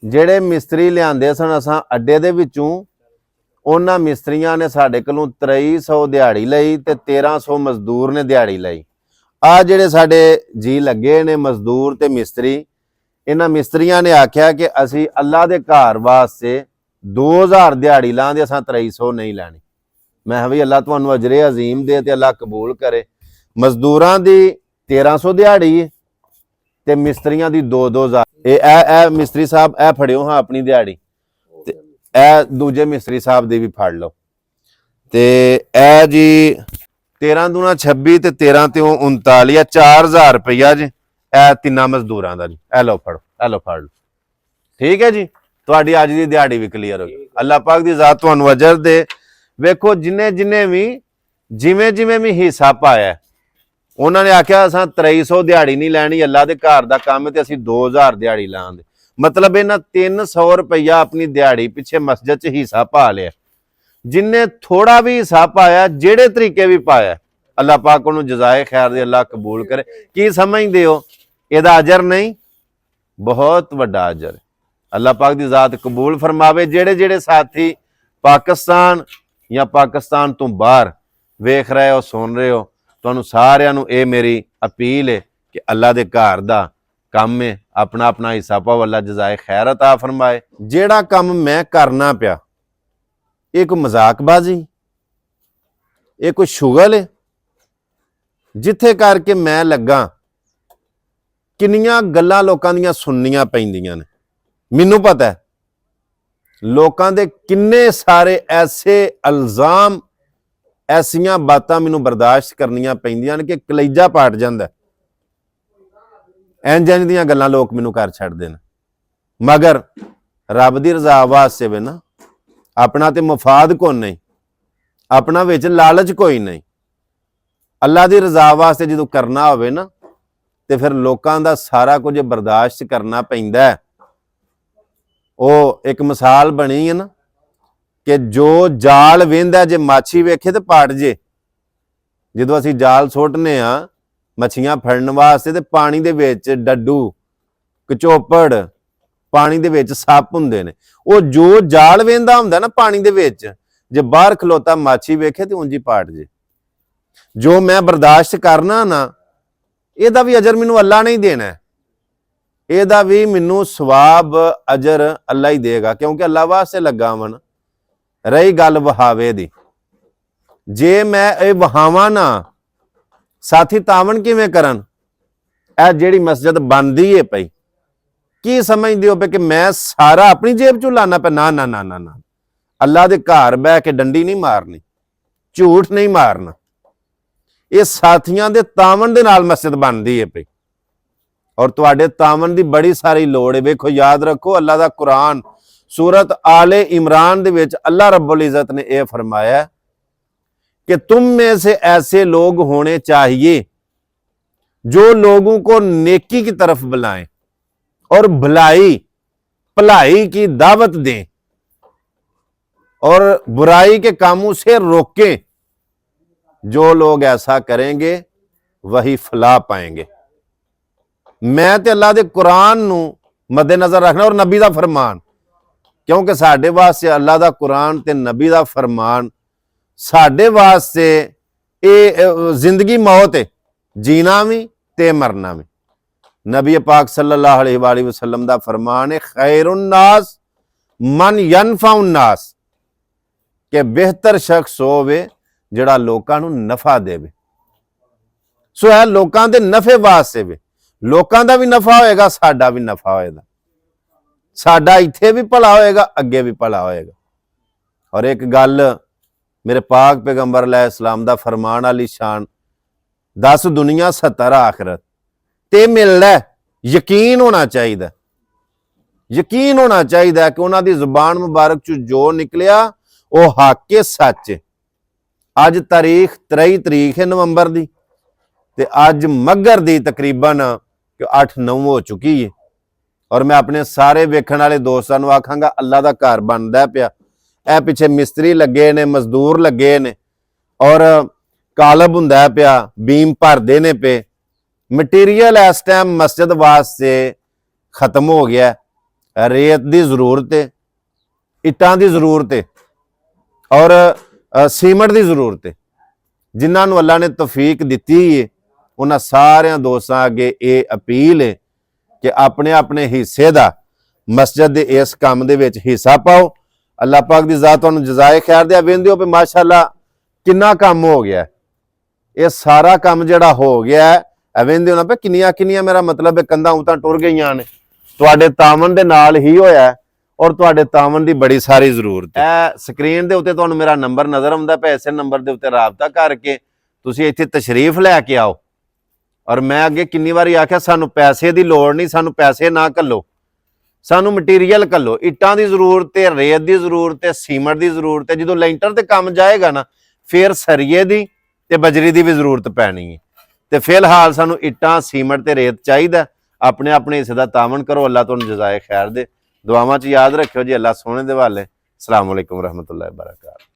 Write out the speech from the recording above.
ਜਿਹੜੇ ਮਿਸਤਰੀ ਲਿਆਂਦੇ ਸਨ ਅਸਾਂ ਅੱਡੇ ਦੇ ਵਿੱਚੋਂ, ਉਹਨਾਂ ਮਿਸਤਰੀਆਂ ਨੇ ਸਾਡੇ ਕੋਲੋਂ 2300 ਦਿਹਾੜੀ ਲਈ ਤੇ 1300 ਮਜ਼ਦੂਰ ਨੇ ਦਿਹਾੜੀ ਲਈ। ਆ ਜਿਹੜੇ ਸਾਡੇ ਜੀ ਲੱਗੇ ਨੇ ਮਜ਼ਦੂਰ ਤੇ ਮਿਸਤਰੀ, ਇਹਨਾਂ ਮਿਸਤਰੀਆਂ ਨੇ ਆਖਿਆ ਕਿ ਅਸੀਂ ਅੱਲਾ ਦੇ ਘਰ ਵਾਸਤੇ 2000 ਦਿਹਾੜੀ ਲਾਂਦੇ, ਅਸਾਂ 2300 ਨਹੀਂ ਲੈਣੀ। ਮੈਂ ਵੀ ਅੱਲਾ ਤੁਹਾਨੂੰ ਅਜਰੇ ਅਜ਼ੀਮ ਦੇ ਤੇ ਅੱਲਾ ਕਬੂਲ करे। ਮਜ਼ਦੂਰਾਂ ਦੀ 1300 ਦਿਹਾੜੀ ਤੇ ਮਿਸਤਰੀਆਂ ਦੀ 2-2000। ਇਹ ਮਿਸਤਰੀ ਸਾਹਿਬ ਇਹ ਫੜਿਓ ਹਾਂ ਆਪਣੀ ਦਿਹਾੜੀ, ਤੇ ਇਹ ਦੂਜੇ ਮਿਸਤਰੀ ਸਾਹਿਬ ਦੀ ਵੀ ਫੜ ਲਓ। ਤੇ ਇਹ ਜੀ 13 ਦੂਣਾ 26 ਤੇ 13 ਤੇ 39 4000 ਰੁਪਇਆ ਜੀ ਇਹ ਤਿੰਨਾਂ ਮਜ਼ਦੂਰਾਂ ਦਾ ਜੀ। ਇਹ ਲਓ ਫੜੋ, ਇਹ ਲਓ ਫੜ ਲਓ। ਠੀਕ ਹੈ ਜੀ, ਤੁਹਾਡੀ ਅੱਜ ਦੀ ਦਿਹਾੜੀ ਵੀ ਕਲੀਅਰ ਹੋ ਗਈ। ਅੱਲਾਹ ਪਾਕ ਦੀ ਜ਼ਾਤ ਤੁਹਾਨੂੰ ਅਜਰ ਦੇ। ਵੇਖੋ ਜਿਨੇ ਵੀ ਜਿਵੇਂ ਵੀ ਹਿੱਸਾ ਪਾਇਆ, ਉਹਨਾਂ ਨੇ ਆਖਿਆ ਅਸਾਂ 2300 ਦਿਹਾੜੀ ਨਹੀਂ ਲੈਣੀ, ਅੱਲਾ ਦੇ ਘਰ ਦਾ ਕੰਮ ਤੇ ਅਸੀਂ 2000 ਦਿਹਾੜੀ ਲਾਂਦੇ। ਮਤਲਬ ਇਹਨਾਂ 300 ਰੁਪਇਆ ਆਪਣੀ ਦਿਹਾੜੀ ਪਿੱਛੇ ਮਸਜਿਦ 'ਚ ਹਿੱਸਾ ਪਾ ਲਿਆ। ਜਿੰਨੇ ਥੋੜਾ ਵੀ ਹਿੱਸਾ ਪਾਇਆ, ਜਿਹੜੇ ਤਰੀਕੇ ਵੀ ਪਾਇਆ, ਅੱਲਾਹ ਪਾਕ ਉਹਨੂੰ ਜਜ਼ਾਏ ਖੈਰ ਦੇ ਅੱਲਾਹ ਕਬੂਲ करे। ਕੀ ਸਮਝਦੇ ਹੋ, ਇਹਦਾ ਅਜਰ ਨਹੀਂ? ਬਹੁਤ ਵੱਡਾ ਅਜਰ ਹੈ। ਅੱਲਾਹ ਪਾਕ ਦੀ ਜ਼ਾਤ ਕਬੂਲ ਫਰਮਾਵੇ। ਜਿਹੜੇ ਸਾਥੀ ਪਾਕਿਸਤਾਨ ਜਾਂ ਪਾਕਿਸਤਾਨ ਤੋਂ ਬਾਹਰ ਵੇਖ ਰਹੇ ਹੋ, ਸੁਣ ਰਹੇ ਹੋ, ਤੁਹਾਨੂੰ ਸਾਰਿਆਂ ਨੂੰ ਇਹ ਮੇਰੀ ਅਪੀਲ ਹੈ ਕਿ ਅੱਲਾ ਦੇ ਘਰ ਦਾ ਕੰਮ ਹੈ, ਆਪਣਾ ਹਿੱਸਾ ਪਾਓ, ਅੱਲਾ ਜਜ਼ਾਏ ਖੈਰ ਅਤਾ ਫਰਮਾਏ। ਜਿਹੜਾ ਕੰਮ ਮੈਂ ਕਰਨਾ ਪਿਆ, ਇਹ ਕੋਈ ਮਜ਼ਾਕਬਾਜ਼ੀ, ਇਹ ਕੋਈ ਸ਼ੁਗਲ ਹੈ? ਜਿੱਥੇ ਕਰਕੇ ਮੈਂ ਲੱਗਾ, ਕਿੰਨੀਆਂ ਗੱਲਾਂ ਲੋਕਾਂ ਦੀਆਂ ਸੁਣਨੀਆਂ ਪੈਂਦੀਆਂ ਨੇ। ਮੈਨੂੰ ਪਤਾ ਹੈ ਲੋਕਾਂ ਦੇ ਕਿੰਨੇ ਸਾਰੇ ਐਸੇ ਇਲਜ਼ਾਮ, ਐਸੀਆਂ ਬਾਤਾਂ ਮੈਨੂੰ ਬਰਦਾਸ਼ਤ ਕਰਨੀਆਂ ਪੈਂਦੀਆਂ ਨੇ ਕਿ ਕਲੇਜਾ ਪਾਟ ਜਾਂਦਾ। ਇੰਝ ਦੀਆਂ ਗੱਲਾਂ ਲੋਕ ਮੈਨੂੰ ਕਰ ਛੱਡਦੇ ਨੇ, ਮਗਰ ਰੱਬ ਦੀ ਰਜ਼ਾ ਵਾਸਤੇ ਵੇ ਨਾ, ਆਪਣਾ ਤੇ ਮਫਾਦ ਕੋਈ ਨਹੀਂ, ਆਪਣਾ ਵਿੱਚ ਲਾਲਚ ਕੋਈ ਨਹੀਂ। ਅੱਲਾ ਦੀ ਰਜ਼ਾ ਵਾਸਤੇ ਜਦੋਂ ਕਰਨਾ ਹੋਵੇ ਨਾ, ਤੇ ਫਿਰ ਲੋਕਾਂ ਦਾ ਸਾਰਾ ਕੁਝ ਬਰਦਾਸ਼ਤ ਕਰਨਾ ਪੈਂਦਾ। ਉਹ ਇੱਕ ਮਿਸਾਲ ਬਣੀ ਹੈ ਨਾ ਕਿ ਜੋ ਜਾਲ ਵੇਂਦਾ, ਜੇ ਮਾਛੀ ਵੇਖੇ ਤੇ ਪਾਟ ਜੇ। ਜਦੋਂ ਅਸੀਂ ਜਾਲ ਸੁੱਟਨੇ ਆ ਮੱਛੀਆਂ ਫੜਨ ਵਾਸਤੇ, ਤੇ ਪਾਣੀ ਦੇ ਵਿੱਚ ਡੱਡੂ, ਕਚੋਪੜ, ਪਾਣੀ ਦੇ ਵਿੱਚ ਸੱਪ ਹੁੰਦੇ ਨੇ। ਉਹ ਜੋ ਜਾਲ ਵੇਂਦਾ ਹੁੰਦਾ ਨਾ ਪਾਣੀ ਦੇ ਵਿੱਚ, ਜੇ ਬਾਹਰ ਖਲੋਤਾ ਮਾਛੀ ਵੇਖੇ ਤੇ ਉਂਝ ਹੀ ਪਾਟ ਜੇ। ਜੋ ਮੈਂ ਬਰਦਾਸ਼ਤ ਕਰਨਾ ਨਾ, ਇਹਦਾ ਵੀ ਅਜਰ ਮੈਨੂੰ ਅੱਲਾ ਨਹੀਂ ਦੇਣਾ, ਇਹਦਾ ਵੀ ਮੈਨੂੰ ਸਵਾਬ ਅਜਰ ਅੱਲਾ ਹੀ ਦੇਗਾ, ਕਿਉਂਕਿ ਅੱਲਾ ਵਾਸਤੇ ਲੱਗਾ ਵਨ। ਰਹੀ ਗੱਲ ਵਹਾਵੇ ਦੀ, ਜੇ ਮੈਂ ਇਹ ਵਹਾਵਾਂ ਨਾ, ਸਾਥੀ ਤਾਵਨ ਕਿਵੇਂ ਕਰਨ? ਇਹ ਜਿਹੜੀ ਮਸਜਿਦ ਬਣਦੀ ਹੈ ਪਈ, ਕੀ ਸਮਝਦੇ ਹੋ ਪਏ ਕਿ ਮੈਂ ਸਾਰਾ ਆਪਣੀ ਜੇਬ ਚੋਂ ਲਾਣਾ ਪਿਆ? ਨਾ ਨਾ ਨਾ ਨਾ ਨਾ, ਅੱਲਾ ਦੇ ਘਰ ਬਹਿ ਕੇ ਡੰਡੀ ਨਹੀਂ ਮਾਰਨੀ, ਝੂਠ ਨਹੀਂ ਮਾਰਨਾ। ਇਹ ਸਾਥੀਆਂ ਦੇ ਤਾਵਨ ਦੇ ਨਾਲ ਮਸਜਿਦ ਬਣਦੀ ਹੈ ਪਈ, ਔਰ ਤੁਹਾਡੇ ਤਾਵਨ ਦੀ ਬੜੀ ਸਾਰੀ ਲੋੜ ਹੈ। ਵੇਖੋ ਯਾਦ ਰੱਖੋ, ਅੱਲਾ ਦਾ ਕੁਰਾਨ सूरत आले इमरान दे विच अल्लाह रब्बुल इज़्ज़त ने यह फरमाया कि तुम में से ऐसे लोग होने चाहिए जो लोगों को नेकी की तरफ बुलाएं और भलाई की दावत दें और बुराई के कामों से रोकें। जो लोग ऐसा करेंगे वही फलाह पाएंगे। मैं ते अल्लाह दे कुरान नू मद्देनजर रखना और नबी दा फरमान, क्योंकि साडे वास्ते अल्लाह दा कुरान ते नबी दा फरमान साडे वास्ते ये जिंदगी मौत है, जीना भी ते मरना भी। नबी पाक सल्लल्लाहु अलैहि वसल्लम दा फरमान है, खैरुन नास मन यनफाउन नास, के बेहतर शख्स होवे जिहड़ा लोकां नूं नफा देवे। सो है लोकां दे नफे वास्ते वे, लोकां दा भी नफा होएगा, साडा भी नफा होएगा, साडा इत्थे भी भला होएगा, अगे भी भला होएगा। और एक गल मेरे पाक पैगंबर अलैहिस्सलाम दा फरमान आली शान, 10 दुनिया 70 आखिरत ते मिलदा, यकीन होना चाहिए, यकीन होना चाहिए कि उन्हां दी जुबान मुबारक चों जो निकलिया वो हक के सच है। अज तारीख 23 तरीक है नवंबर दी, ते अज मगर दी तकरीबन 8-9 हो चुकी है। और मैं अपने सारे वेखण वाले दोस्तां नूं आखांगा, अल्लाह दा घर बनदा पिया, ए पिछे मिस्त्री लगे ने, मजदूर लगे ने, और कालब हुंदा पिया, बीम भरदे ने पे। मटीरियल इस टाइम मस्जिद वास्ते खत्म हो गया, ਰੇਤ ਦੀ ਜ਼ਰੂਰਤ ਹੈ, ਇੱਟਾਂ ਦੀ ਜ਼ਰੂਰਤ ਹੈ ਔਰ ਸੀਮਟ ਦੀ ਜ਼ਰੂਰਤ ਹੈ। ਜਿਨ੍ਹਾਂ ਨੂੰ ਅੱਲਾ ਨੇ ਤੌਫੀਕ ਦਿੱਤੀ ਹੈ ਉਹਨਾਂ ਸਾਰਿਆਂ ਦੋਸਤਾਂ ਅੱਗੇ ਇਹ ਅਪੀਲ ਹੈ ਕਿ ਆਪਣੇ ਆਪਣੇ ਹਿੱਸੇ ਦਾ ਮਸਜਿਦ ਦੇ ਇਸ ਕੰਮ ਦੇ ਵਿੱਚ ਹਿੱਸਾ ਪਾਓ। ਅੱਲਾਹ ਪਾਕ ਦੀ ਜ਼ਾਤ ਤੁਹਾਨੂੰ ਜਜ਼ਾਏ ਖੈਰ ਦੇ। ਵੇਂਦੇ ਹੋ ਵੀ ਮਾਸ਼ਾਅੱਲਾ ਕਿੰਨਾ ਕੰਮ ਹੋ ਗਿਆ। ਇਹ ਸਾਰਾ ਕੰਮ ਜਿਹੜਾ ਹੋ ਗਿਆ ਵੇਂਦੇ ਹੋ ਨਾ ਪਏ ਕਿੰਨੀਆਂ ਕਿੰਨੀਆਂ, ਮੇਰਾ ਮਤਲਬ ਹੈ ਕੰਧਾਂ ਉਤਾਂ ਟੁਰ ਗਈਆਂ ਨੇ, ਤੁਹਾਡੇ ਤਾਵਨ ਦੇ ਨਾਲ ਹੀ ਹੋਇਆ ਔਰ ਤੁਹਾਡੇ ਤਾਵਨ ਦੀ ਬੜੀ ਸਾਰੀ ਜ਼ਰੂਰਤ ਹੈ। ਸਕਰੀਨ ਦੇ ਉੱਤੇ ਤੁਹਾਨੂੰ ਮੇਰਾ ਨੰਬਰ ਨਜ਼ਰ ਆਉਂਦਾ ਪਿਆ, ਇਸੇ ਨੰਬਰ ਦੇ ਉੱਤੇ ਰਾਬਤਾ ਕਰਕੇ ਤੁਸੀਂ ਇੱਥੇ ਤਸ਼ਰੀਫ ਲੈ ਕੇ ਆਓ। ਔਰ ਮੈਂ ਅੱਗੇ ਕਿੰਨੀ ਵਾਰੀ ਆਖਿਆ ਸਾਨੂੰ ਪੈਸੇ ਦੀ ਲੋੜ ਨਹੀਂ, ਸਾਨੂੰ ਪੈਸੇ ਨਾ ਘੱਲੋ, ਸਾਨੂੰ ਮਟੀਰੀਅਲ ਘੱਲੋ। ਇੱਟਾਂ ਦੀ ਜ਼ਰੂਰਤ ਹੈ, ਰੇਤ ਦੀ ਜ਼ਰੂਰਤ ਹੈ, ਸੀਮਟ ਦੀ ਜ਼ਰੂਰਤ ਹੈ। ਜਦੋਂ ਲੈਂਟਰ ਤੇ ਕੰਮ ਜਾਏਗਾ ਨਾ ਫਿਰ ਸਰੀਏ ਦੀ ਤੇ ਬਜਰੀ ਦੀ ਵੀ ਜ਼ਰੂਰਤ ਪੈਣੀ ਹੈ। ਤੇ ਫਿਲਹਾਲ ਸਾਨੂੰ ਇੱਟਾਂ, ਸੀਮਟ ਤੇ ਰੇਤ ਚਾਹੀਦਾ। ਆਪਣੇ ਆਪਣੇ ਹਿੱਸੇ ਦਾ ਤਾਵਨ ਕਰੋ। ਅੱਲਾਹ ਤੁਹਾਨੂੰ ਜਜ਼ਾਏ ਖੈਰ ਦੇ। ਦੁਆਵਾਂ 'ਚ ਯਾਦ ਰੱਖਿਓ ਜੀ। ਅੱਲਾਹ ਸੋਹਣੇ ਦੇ ਵਾਲੇ। ਅਸਲਾਮ ਵਾਲੇਕੁਮ ਰਹਿਮਤੁல்லாਹਿ ਵਬਰਕਾਤੁਹੂ।